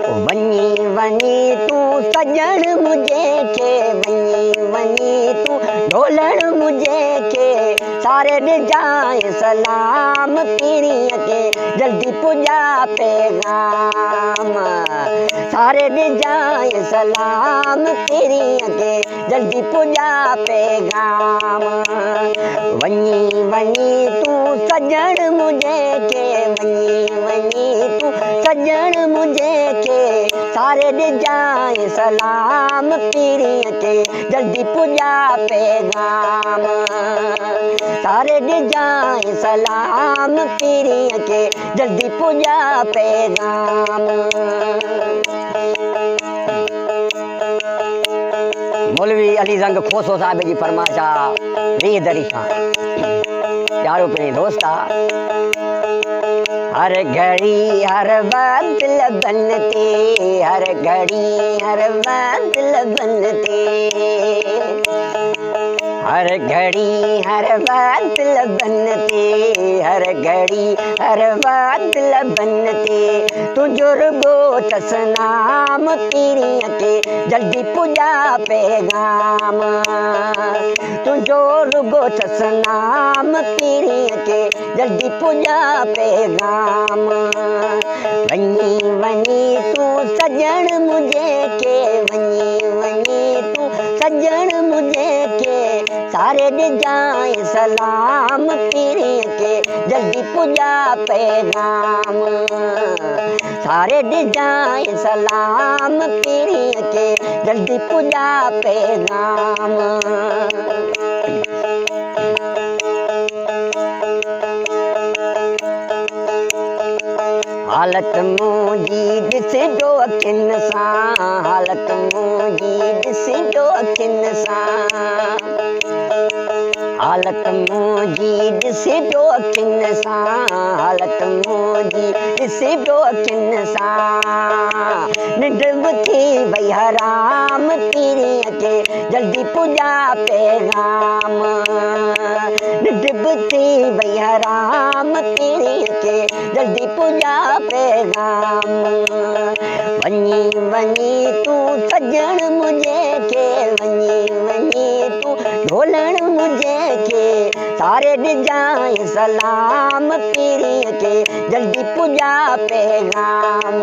वञी वञी तूं सजण मुझे के वञी वञी तूं ढोलण मुझे के सारे ॾिजाए सलाम पीड़ीअ के जल्दी पुॼा पैगाम सारे ॾिजाए सलाम पीड़ीअ के जल्दी पुॼा पैगाम वञी वञी तूं सजण मुझे के वञी वञी तूं सजण मुझे के सारे ॾिजाए सलाम पीड़ीअ के जल्दी पुॼा पैगाम सारे ॾिजाए सलाम पीड़ीअ के जल्दी पुॼा पैगाम। मौलवी अली ज़ंग खोसो साहिब जी फरमाइश आहे वीह दरी खां प्यारो पहिरीं दोस्त आहे हर घड़ी हर वक्त लबन ते हर घड़ी हर वक्त लबन ते हर घड़ी हर वक्त लबन ते हर घड़ी हर वक्त लबन ते तुंहिंजो रुगो तसनाम पीड़ीअ के जल्दी पुॼा पैगाम तुंहिंजो रुगो तसनाम पीड़ीअ के जल्दी पुॼा पैगाम वञी वञी तूं सजण मुझे के वञी वञी तूं सजण मुझे के सारे ॾिजाए सलाम पीड़ीअ के जल्दी पुॼा पैगाम सारे ॾिजाए सलाम पीड़ीअ के जल्दी पुॼा पैगाम। हालत मुंहिंजी ॾिसजो अखियुनि सां हालत मुंहिंजी ॾिसजो अखियुनि सां हालत मुंहिंजी ॾिसजो अखियुनि सां हालत मुंहिंजी ॾिसजो अखियुनि सां निंड बि थी वई हराम पीड़ीअ के जल्दी पुॼा पैगाम निंड बि थी वई हराम पीड़ीअ के जल्दी पुॼा पैगाम वञी वञी तूं सजण मुझे के वञी वञी तूं ढोलण मुझे के सारे ॾिजाए सलाम पीड़ीअ के जल्दी पुॼा पैगाम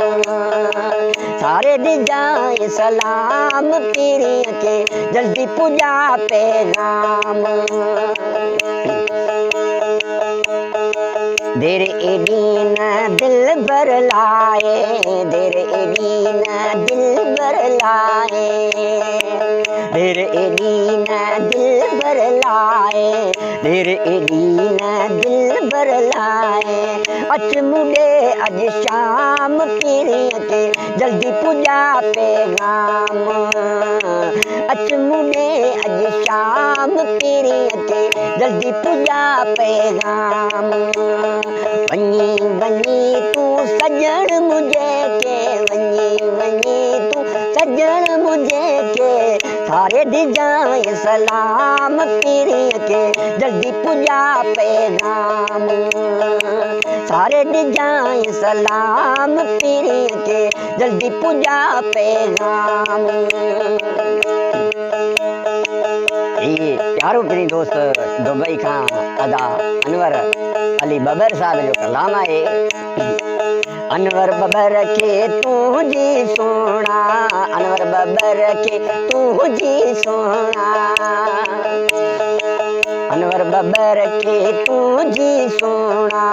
सारे ॾिजाए सलाम पीड़ीअ के जल्दी पुॼा पैगाम। देर एॾी न दिल भर लाए देर एॾी न दिल भर लाए देर एॾी न दिल भर लाए देर एॾी न दिल भर लाए अच मुॾे अॼु शाम पीड़ीअ के जल्दी पुॼा पैगाम अच मुॾे अॼु शाम पीड़ीअ के जल्दी पुॼा पैगाम वञी वञी तूं सजण मुझे के वञी वञी तूं सजण मुझे के सारे ॾिजाए सलाम पीड़ीअ के जल्दी पुॼा पैगाम सारे ॾिजाए सलाम पीड़ीअ के जल्दी पुॼा पैगाम। प्यारो पहिरीं दोस्त दुबई खां अदा अनवर अली बबर साहिब जो कलाम आहे अनवर बबर के तुझी सोना अनवर बबर के तुझी सोना अनवर बबर के तुझी सोना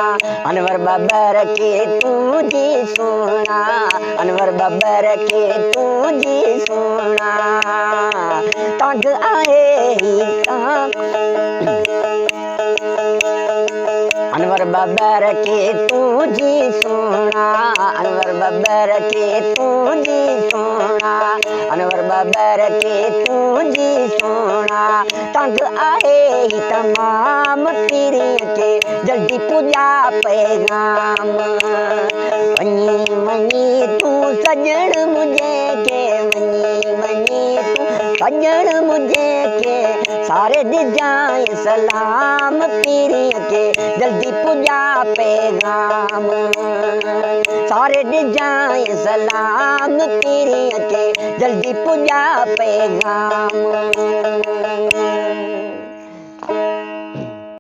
अनवर बबर के तुझी सोना अनवर बबर के तुझी सोना तंग आहे ही अनवर बबर के तुझी सोना अनवर बबर के तुझी सोना अनवर बबर के तुझी सोना तंग आहे ही तमाम पीड़ीअ के जल्दी पुॼा पैगाम वञी वञी तूं सजण मुझे के वञी वञी तूं सजण मुझे के सारे ॾिजाए सलाम पीड़ीअ के खे जल्दी पुॼा पैगाम सारे ॾिजांइ सलाम पीरीअ खे जल्दी पुॼा पैगाम